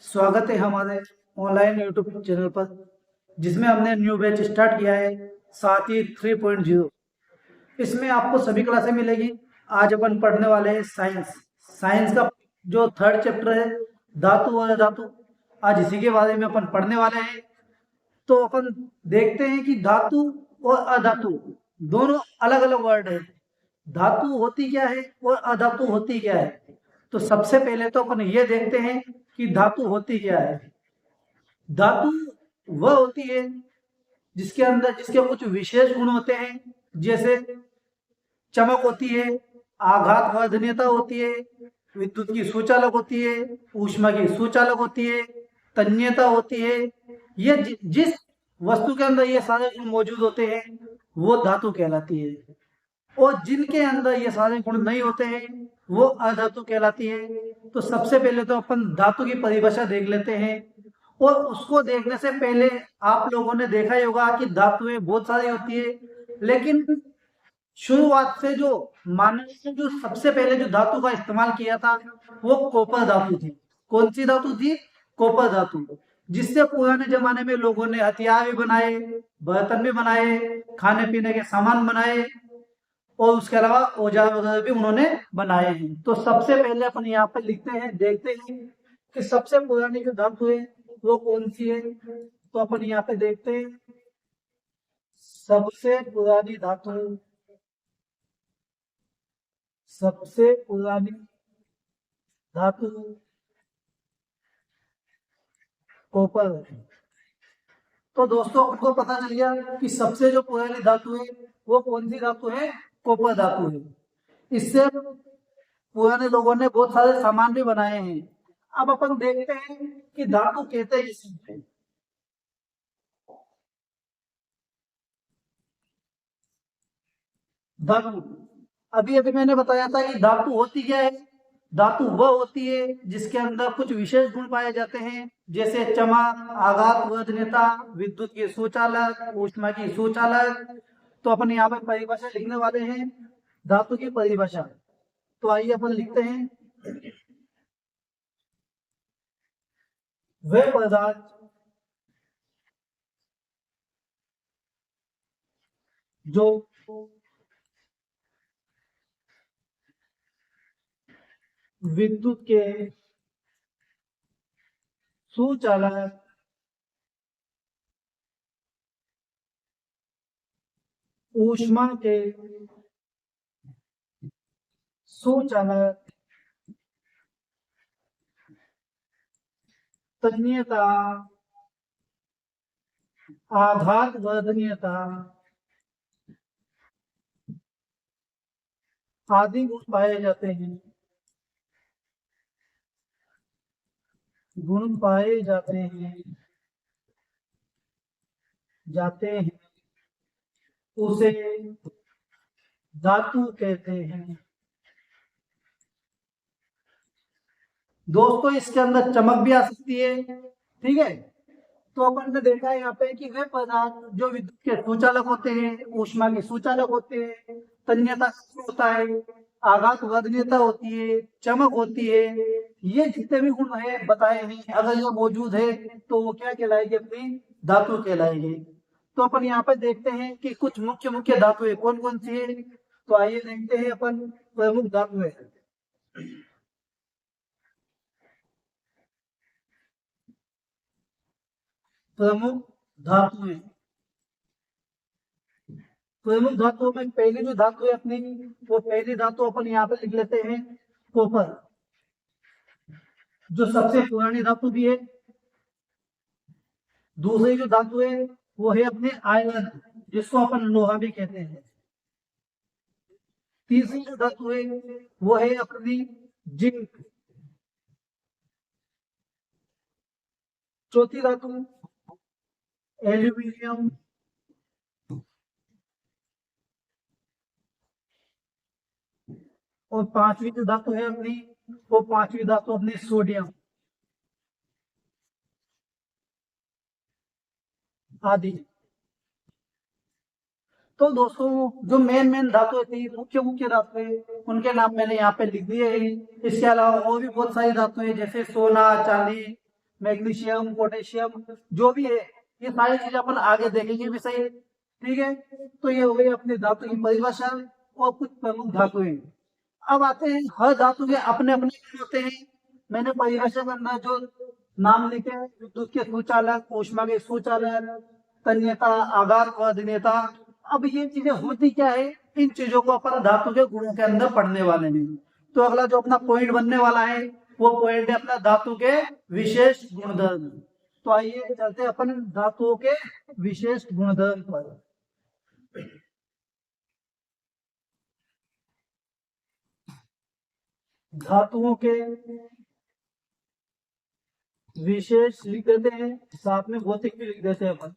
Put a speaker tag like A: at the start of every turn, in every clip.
A: स्वागत है हमारे ऑनलाइन यूट्यूब चैनल पर, जिसमें हमने न्यू बैच स्टार्ट किया है साथी 3.0। इसमें आपको सभी क्लासें मिलेगी। आज अपन पढ़ने वाले हैं साइंस। साइंस का जो थर्ड चैप्टर है धातु और अधातु, आज इसी के बारे में अपन पढ़ने वाले हैं। तो अपन देखते हैं कि धातु और अधातु दोनों अलग अलग वर्ड है। धातु होती क्या है और अधातु होती क्या है। तो सबसे पहले तो अपन ये देखते हैं कि धातु होती क्या है। धातु वह होती है जिसके अंदर जिसके कुछ विशेष गुण होते हैं, जैसे चमक होती है, आघात वर्धनीयता होती है, विद्युत की सुचालक होती है, ऊष्मा की सुचालक होती है, तन्यता होती है। ये जिस वस्तु के अंदर ये सारे गुण मौजूद होते हैं वो धातु कहलाती है, और जिनके अंदर ये सारे गुण नहीं होते हैं वो अधातु कहलाती है। तो सबसे पहले तो अपन धातु की परिभाषा देख लेते हैं, और उसको देखने से पहले आप लोगों ने देखा ही होगा कि धातुएं बहुत सारी होती है, लेकिन शुरुआत से जो मानव ने जो सबसे पहले जो धातु का इस्तेमाल किया था वो कॉपर धातु थी। कौन सी धातु थी? कॉपर धातु। जिससे पुराने जमाने में लोगों ने हथियार भी बनाए, बर्तन भी बनाए, खाने पीने के सामान बनाए, और उसके अलावा औजार वगैरह भी उन्होंने बनाए हैं। तो सबसे पहले अपन यहाँ पे लिखते हैं, देखते हैं कि सबसे पुरानी जो धातु है वो कौन सी है। तो अपन यहाँ पे देखते हैं सबसे पुरानी धातु, सबसे पुरानी धातु कॉपर है। तो दोस्तों आपको पता चल गया कि सबसे जो पुरानी धातु है वो कौन सी धातु है? कॉपर धातु है। इससे पुराने लोगों ने बहुत सारे सामान भी बनाए हैं। अब अपन देखते हैं कि धातु कहते किसे हैं। धातु, अभी अभी मैंने बताया था कि धातु होती क्या है। धातु वह होती है जिसके अंदर कुछ विशेष गुण पाए जाते हैं, जैसे चमक, आघात वर्धनीयता, विद्युत की सुचालक, ऊष्मा की सुचालक। तो अपन यहाँ पर परिभाषा लिखने वाले हैं, धातु की परिभाषा। तो आइए अपन लिखते हैं, वह पदार्थ जो विद्युत के सुचालक, ऊष्मा के सुचालक, तन्यता, आघात वर्धनीयता आदि गुण पाए जाते हैं, गुण पाए जाते हैं उसे धातु कहते हैं। दोस्तों इसके अंदर चमक भी आ सकती है, ठीक है। तो अपन ने देखा है यहाँ पे कि वे पदार्थ जो विद्युत के सुचालक होते हैं, ऊष्मा के सुचालक होते हैं, तन्यता होता है, आघात वर्धनीयता होती है, चमक होती है, ये जितने भी गुण है बताए हैं, अगर ये मौजूद है तो वो क्या कहलाएगी? अपनी धातु कहलाएगी। तो अपन यहाँ पे देखते हैं कि कुछ मुख्य मुख्य धातुएं कौन कौन सी है। तो आइए देखते हैं अपन प्रमुख धातुएं। प्रमुख धातुएं, प्रमुख धातुओं में पहली जो धातु है अपनी, वो पहली धातु अपन यहाँ पे लिख लेते हैं कॉपर, जो सबसे पुरानी धातु भी है। दूसरी जो धातु है वो है अपने आयरन, जिसको अपन लोहा भी कहते हैं। तीसरी जो धातु है वो है अपनी जिंक। चौथी धातु एल्यूमिनियम। और पांचवी जो धातु है अपनी, वो पांचवी धातु अपनी सोडियम आदि। तो दोस्तों जो मेन धातुएं थी, मुख्य मुख्य धातुएं, उनके नाम मैंने यहाँ पे लिख दिए हैं। इसके अलावा और भी बहुत सारी धातुएं जैसे सोना, चांदी, मैग्नीशियम, पोटेशियम, जो भी है ये सारी चीजें अपन आगे देखेंगे भी सही। ठीक है, तो ये हो गई अपनी धातु की परिभाषा और कुछ प्रमुख धातुएं। अब आते हैं हर धातु के अपने अपने गुण होते हैं। मैंने परिभाषा के अंदर जो नाम लिखे हैं, विद्युत के सुचालक, ऊष्मा के सुचालक, तन्यता, आघात व अधीनता। अब ये चीजें होती क्या है, इन चीजों को अपन धातु के गुणों के अंदर पढ़ने वाले हैं। तो अगला जो अपना पॉइंट बनने वाला है वो पॉइंट है अपना धातु के विशेष गुणधर्म। तो आइए चलते हैं अपन धातुओं के विशेष गुणधर्म पर। धातुओं के विशेष लिख देते हैं, साथ में भौतिक भी लिख देते हैं अपन।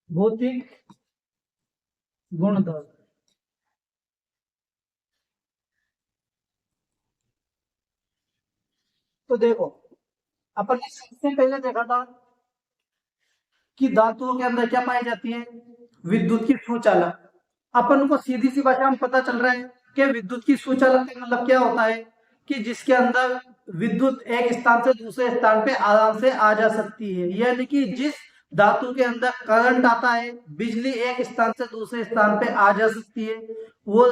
A: भौतिक गुणधर्म, तो देखो अपन ने सबसे पहले देखा था कि धातुओं के अंदर क्या पाई जाती है, विद्युत की सुचालक। अपन को सीधी सी भाषा में पता चल रहा है कि विद्युत की सुचालक का मतलब क्या होता है कि जिसके अंदर विद्युत एक स्थान से दूसरे स्थान पे आराम से आ जा सकती है। यानी कि जिस धातु के अंदर करंट आता है, बिजली एक स्थान से दूसरे स्थान पे आ जा सकती है, वो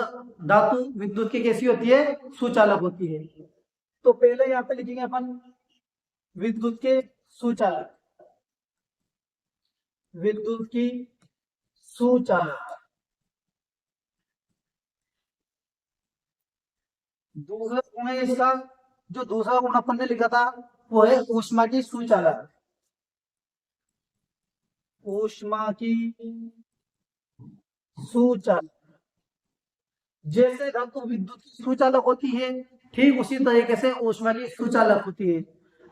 A: धातु विद्युत की कैसी होती है, सुचालक होती है। तो पहले यहाँ पे लिखेंगे अपन विद्युत के सुचालक, विद्युत की सुचालक। दूसरा गुण है इसका, जो दूसरा गुण अपन ने लिखा था वो है ऊष्मा की सुचालक। ऊष्मा की सुचालक, जैसे धातु विद्युत की सुचालक होती है, ठीक उसी तरीके से ऊष्मा की सुचालक होती है।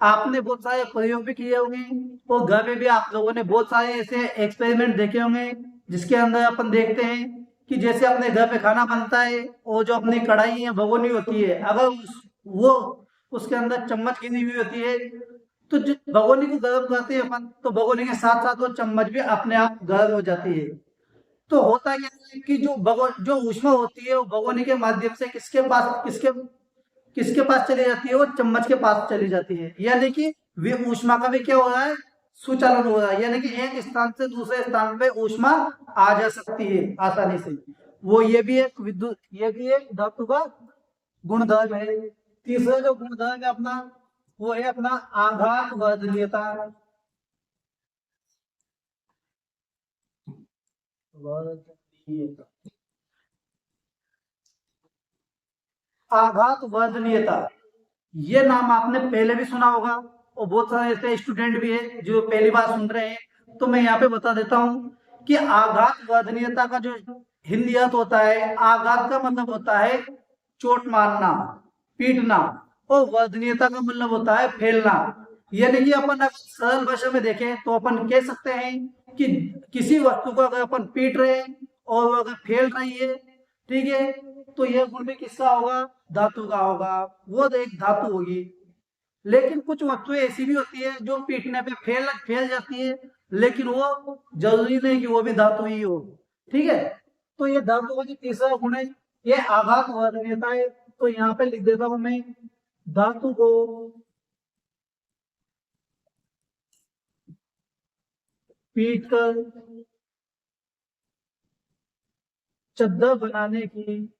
A: आपने बहुत सारे प्रयोग भी किए होंगे और घर में भी आप लोगों ने बहुत सारे ऐसे एक्सपेरिमेंट देखे होंगे जिसके अंदर अपन देखते हैं कि जैसे अपने घर पे खाना बनता है और जो अपनी कढ़ाई या भगोनी होती है, अगर वो उसके अंदर चम्मच गिनी हुई होती है, तो जो भगोनी को गर्म करते हैं अपन, तो भगोनी के साथ साथ वो चम्मच भी अपने आप गर्म हो जाती है। तो होता क्या है कि जो ऊष्मा होती है वो भगोनी के माध्यम से किसके पास चली जाती है, वो चम्मच के पास चली जाती है। यानी कि वे ऊष्मा का भी क्या हो रहा है, सुचालन हो रहा है। यानी कि एक स्थान से दूसरे स्थान पे ऊष्मा आ जा सकती है आसानी से। वो ये भी एक धातु का गुणधर्म है। तीसरा जो गुणधर्म है अपना, वो है अपना आघात वर्धनीयता। आघात वर्धनीयता, ये नाम आपने पहले भी सुना होगा और बहुत सारे ऐसे स्टूडेंट भी है जो पहली बार सुन रहे हैं। तो मैं यहाँ पे बता देता हूँ कि आघात वर्धनीयता का जो हिंदी अर्थ होता है, आघात का मतलब होता है चोट मारना, पीटना, और वर्धनीयता का मतलब होता है फैलना। यानी कि अपन अगर सरल भाषा में देखें तो अपन कह सकते हैं कि किसी वस्तु को अगर अपन पीट रहे हैं और वो अगर फैल रही है, ठीक है, तो यह गुण भी किसका होगा, धातु का होगा, वो तो एक धातु होगी। लेकिन कुछ वस्तुएं ऐसी भी होती है जो पीटने पे फैल जाती है, लेकिन वो जरूरी नहीं कि वो भी धातु ही हो। ठीक है, तो ये धातु का जो तीसरा गुण है ये आघात वर्धनीयता है। तो यहाँ पे लिख देता हूं मैं, धातु को पीट कर चद्दर बनाने की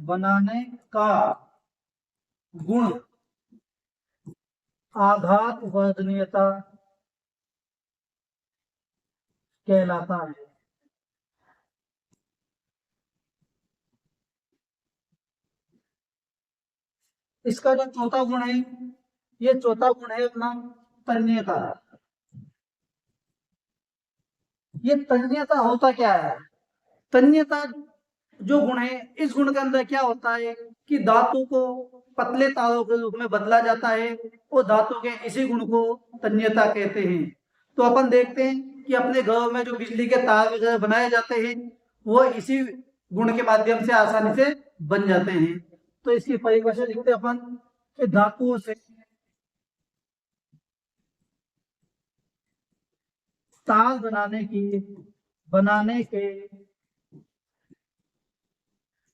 A: बनाने का गुण आघात वर्धनीयता कहलाता है। इसका जो चौथा गुण है, ये चौथा गुण है अपना तन्यता। ये तन्यता होता क्या है, तन्यता जो गुण है, इस गुण के अंदर क्या होता है कि धातु को पतले तारों के रूप में बदला जाता है और धातु के इसी गुण को तन्यता कहते हैं। तो अपन देखते हैं कि अपने घरों में जो बिजली के तार वगैरह बनाए जाते हैं वो इसी गुण के माध्यम से आसानी से बन जाते हैं। तो इसकी परिभाषा लिखते हैं अपन कि धातुओं से ताल बनाने के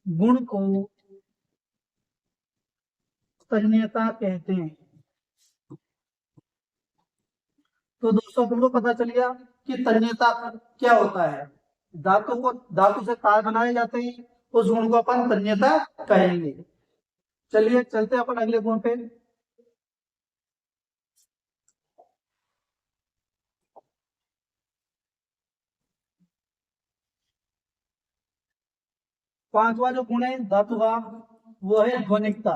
A: गुण को तन्यता कहते हैं। तो दोस्तों अपन को पता चल गया कि तन्यता क्या होता है। धातु से तार बनाए जाते हैं, उस गुण को अपन तन्यता कहेंगे। चलिए चलते हैं अपन अगले गुण पे। पांचवा जो गुण है धातु का, वो है ध्वनिकता।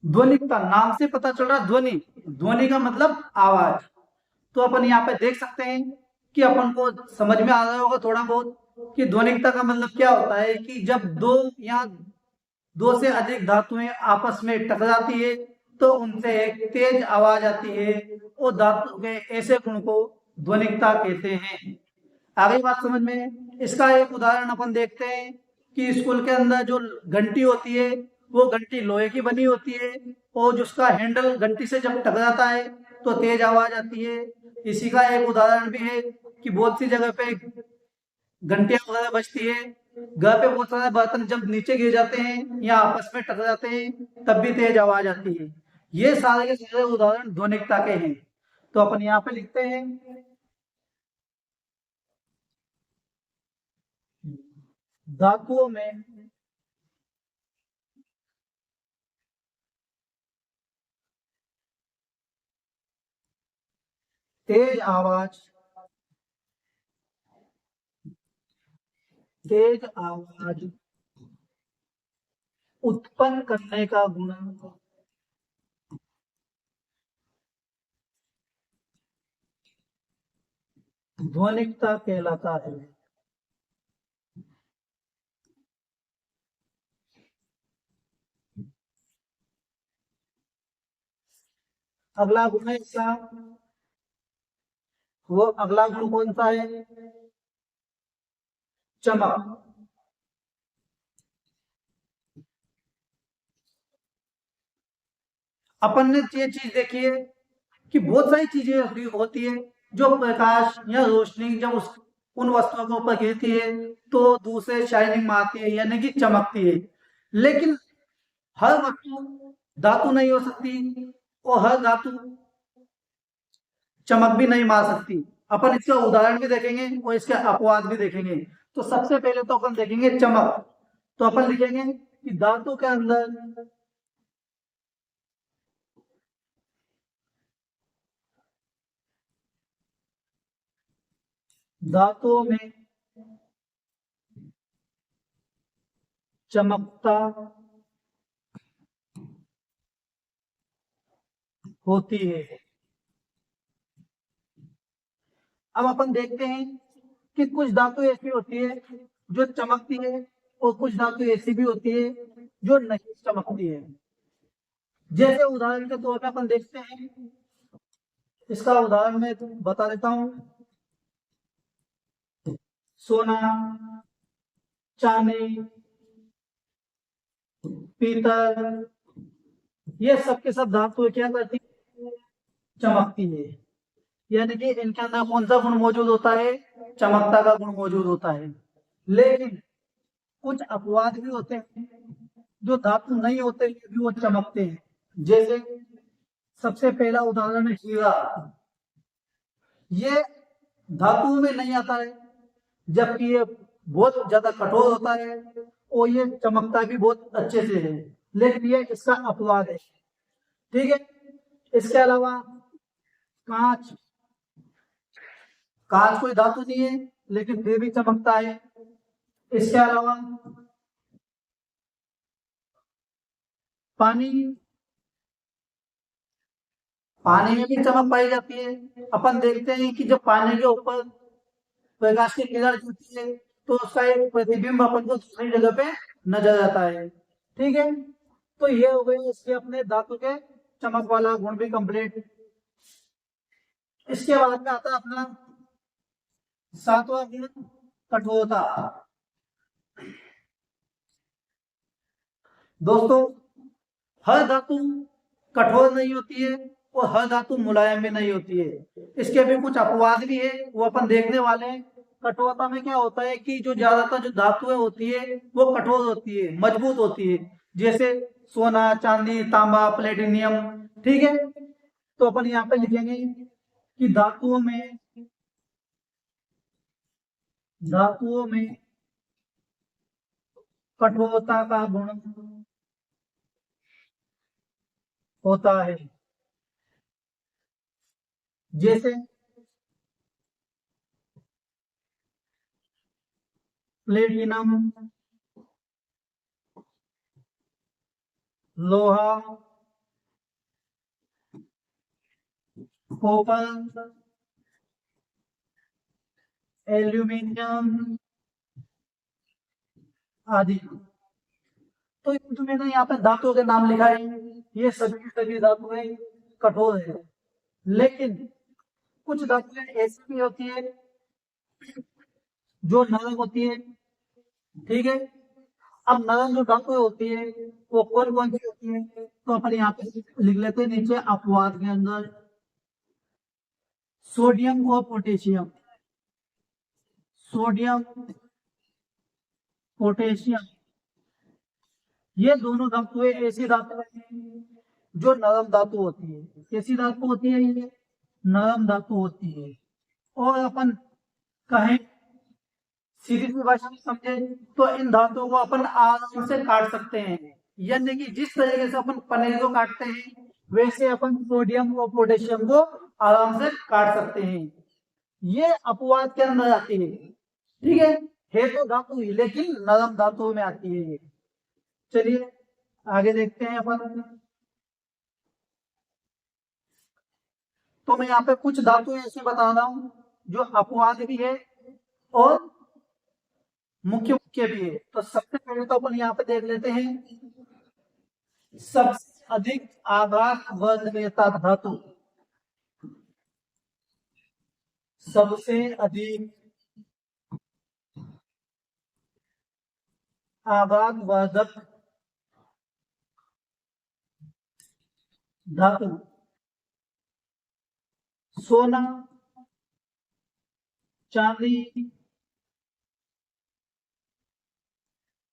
A: ध्वनिकता नाम से पता चल रहा, ध्वनि का मतलब आवाज। तो अपन यहाँ पे देख सकते हैं कि अपन को समझ में आ रहा होगा थोड़ा बहुत कि ध्वनिकता का मतलब क्या होता है कि जब दो या दो से अधिक धातुएं आपस में टकराती है तो उनसे एक तेज आवाज आती है, और धातु के ऐसे गुण को ध्वनिकता कहते हैं। आगे बात समझ में। इसका एक उदाहरण अपन देखते हैं कि स्कूल के अंदर जो घंटी होती है वो घंटी लोहे की बनी होती है, और जिसका हैंडल घंटी से जब टकराता है तो तेज आवाज आती है। इसी का एक उदाहरण भी है कि बहुत सी जगह पे घंटियां वगैरह बजती है, घर पे बहुत सारे बर्तन जब नीचे गिर जाते हैं या आपस में टकराते हैं तब भी तेज आवाज आती है। ये सारे के सारे उदाहरण ध्वनिकता के हैं। तो अपन यहाँ पे लिखते हैं धातुओं में तेज आवाज उत्पन्न करने का गुण ध्वनिकता कहलाता है। अगला गुण है इसका, वो अगला गुण कौन सा है? चमक। अपन ने ये चीज देखी है कि बहुत सारी चीजें होती है जो प्रकाश या रोशनी जब उस उन वस्तुओं के ऊपर गिरती है तो दूसरे शाइनिंग मारती है, यानी कि चमकती है। लेकिन हर वस्तु धातु नहीं हो सकती, और हर धातु चमक भी नहीं मार सकती। अपन इसका उदाहरण भी देखेंगे और इसके अपवाद भी देखेंगे। तो सबसे पहले तो अपन देखेंगे चमक। तो अपन लिखेंगे कि धातु के अंदर धातुओं में चमकता होती है। अब अपन देखते हैं कि कुछ धातु ऐसी होती है जो चमकती है, और कुछ धातु ऐसी भी होती है जो नहीं चमकती है। जैसे उदाहरण के तौर पर अपन देखते हैं, इसका उदाहरण मैं बता देता हूं। सोना, चांदी, पीतल, ये सब के सब धातु क्या करती है? चमकती है। यानी कि इनके अंदर कौन सा गुण मौजूद होता है? चमकता का गुण मौजूद होता है। लेकिन कुछ अपवाद भी होते हैं जो धातु नहीं होते भी वो चमकते हैं। जैसे सबसे पहला उदाहरण है हीरा। ये धातुओं में नहीं आता है, जबकि ये बहुत ज्यादा कठोर होता है और ये चमकता भी बहुत अच्छे से है, लेकिन ये इसका अपवाद है। ठीक है। इसके अलावा कांच, कांच कोई धातु नहीं है लेकिन फिर भी चमकता है। इसके अलावा पानी, पानी में भी चमक पाई जाती है। अपन देखते हैं कि जब पानी के ऊपर प्रकाश की किरण गिरती है तो उसका एक प्रतिबिंब अपन को दूसरी जगह पे नजर आता है। ठीक है। तो ये हो गए इसके अपने धातु के चमक वाला गुण भी कंप्लीट। इसके बाद में आता है अपना सातवां गुण, कठोरता। दोस्तों हर धातु कठोर नहीं होती है और हर धातु मुलायम भी नहीं होती है। इसके भी कुछ अपवाद भी है, वो अपन देखने वाले हैं। कठोरता में क्या होता है कि जो ज्यादातर जो धातुएं होती है वो कठोर होती है, मजबूत होती है, जैसे सोना, चांदी, तांबा, प्लेटिनियम। ठीक है, तो अपन यहाँ पे लिखेंगे कि धातुओं में कठोरता का गुण होता है। जैसे प्लेटिनम, लोहा, कॉपर, एल्यूमिनियम आदि। तो जो मैंने यहाँ पे धातुओं के नाम लिखा है, ये सभी की सभी धातुएं कठोर है। लेकिन कुछ धातुएं ऐसी भी होती है जो नरम होती है। ठीक है, अब नरम जो धातुएं होती है वो कौन कौन सी होती है, तो अपन यहाँ पे लिख लेते हैं नीचे अपवाद के अंदर सोडियम और पोटेशियम। सोडियम, पोटेशियम, ये दोनों धातुएं ऐसी धातुएं हैं जो नरम धातु होती है। कैसी धातु होती है? ये नरम धातु होती है। और अपन कहें सीधी सी भाषा में समझे तो इन धातुओं को अपन आराम से काट सकते हैं। यानी कि जिस तरीके से अपन पनीर को काटते हैं वैसे अपन सोडियम और पोटेशियम को आराम से काट सकते हैं। ये अपवाद के अंदर आती है। ठीक है तो धातु ही लेकिन नरम धातुओं में आती है ये। चलिए आगे देखते हैं अपन। तो मैं यहाँ पे कुछ धातुएं ऐसी बता रहा हूं जो अपवाद भी है और मुख्य मुख्य भी है। तो सबसे पहले तो अपन यहाँ पे देख लेते हैं सबसे अधिक आघात वर्धनेता धातु। सबसे अधिक आघात वर्धक धातु सोना, चांदी।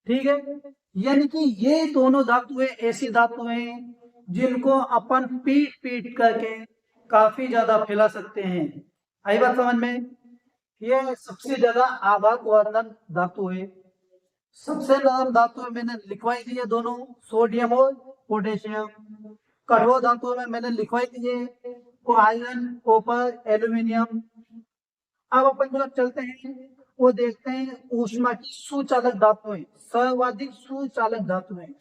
A: ठीक है, यानी कि ये दोनों धातुएं ऐसी धातुएं हैं जिनको अपन पीट पीट करके काफी ज्यादा फैला सकते हैं। आई बात समझ में? ये सबसे ज्यादा आघात वर्धक धातु है। सबसे नरम धातु मैंने लिखवाई दी है दोनों, सोडियम और पोटेशियम। कठोर धातुओं में मैंने लिखवाई दी है वो आयरन, कॉपर, एल्यूमिनियम। अब अपन जो चलते हैं वो देखते हैं ऊष्मा की सुचालक धातुएं, सर्वाधिक सुचालक धातुएं।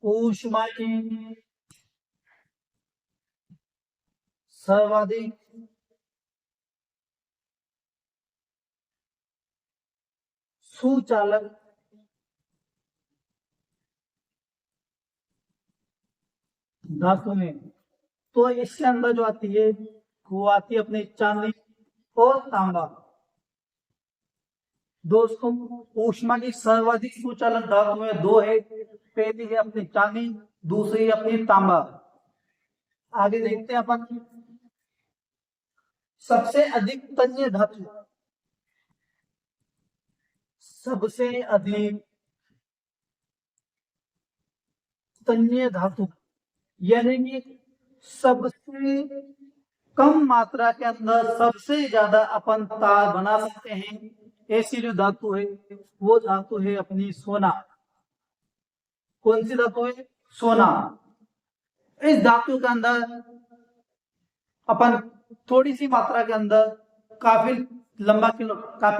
A: ऊष्मा की सर्वाधिक सुचालक धातुएं, तो इसके अंदर जो आती है वो आती है अपनी चांदी और तांबा। दोस्तों ऊष्मा की सर्वाधिक सुचालक धातुएं दो है, पहली है अपनी चांदी, दूसरी है अपनी तांबा। आगे देखते हैं अपन सबसे अधिक तन्य धातु। सबसे अधिक तन्य धातु यानी कि सबसे कम मात्रा के अंदर सबसे ज्यादा अपन तार बना सकते हैं, ऐसी जो धातु है वो धातु है अपनी सोना। कौन सी धातु है? सोना। इस धातु के अंदर अपन थोड़ी सी मात्रा के अंदर काफी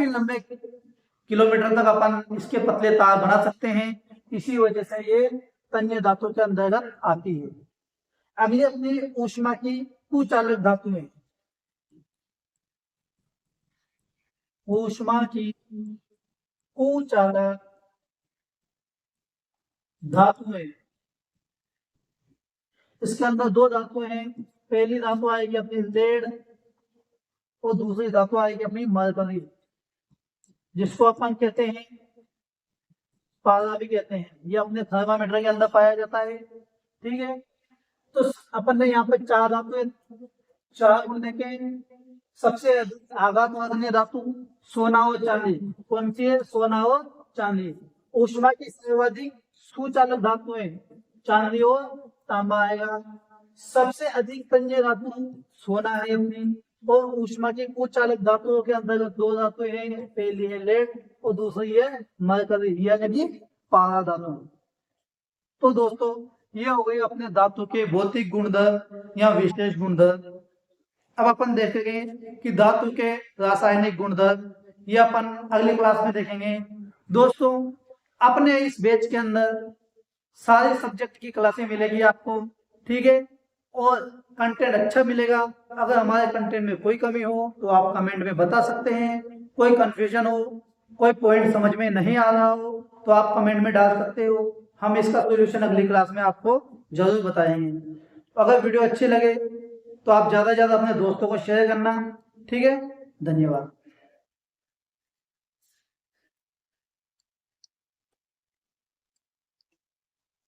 A: लंबे किलोमीटर तक अपन इसके पतले तार बना सकते हैं। इसी वजह से ये तन्य धातु के अंतर्गत आती है। अगली अपनी ऊष्मा की कुचालक धातु है। ऊष्मा की कुचालक धातु है। इसके अंदर दो धातुएं हैं, पहली धातु आएगी अपनी लेड और दूसरी धातु आएगी अपनी मरकरी, जिसको अपन कहते हैं पारा भी कहते हैं, ये अपने थर्मामीटर के अंदर पाया जाता है। ठीक है, तो अपन ने यहाँ पे चार धातु, चार गुण देखे। सबसे आघात वर्णीय धातु सोना और चांदी। कौन सी है? सोना और चांदी। ऊष्मा की सर्वाधिक सुचालक धातु है चांदी और तांबा आएगा। सबसे अधिक तन्य धातु सोना है अपनी। और ऊष्मा की कुचालक धातुओं के अंतर्गत दो धातु है, पहली है लेड और दूसरी है मरकरी, यानी कि पारा धातु। तो दोस्तों ये हो गई अपने धातु के भौतिक गुणधर्म या विशेष गुणधर्म। अब अपन देखेंगे कि धातु के रासायनिक गुणधर्म, ये अपन अगली क्लास में देखेंगे। दोस्तों अपने इस बैच के अंदर सारे सब्जेक्ट की क्लासें मिलेगी आपको। ठीक है, और कंटेंट अच्छा मिलेगा। अगर हमारे कंटेंट में कोई कमी हो तो आप कमेंट में बता सकते हैं। कोई कंफ्यूजन हो, कोई पॉइंट समझ में नहीं आ रहा हो तो आप कमेंट में डाल सकते हो। हम इसका सोल्यूशन अगली क्लास में आपको जरूर बताएंगे। अगर वीडियो अच्छी लगे तो आप ज्यादा से ज्यादा अपने दोस्तों को शेयर करना। ठीक है, धन्यवाद।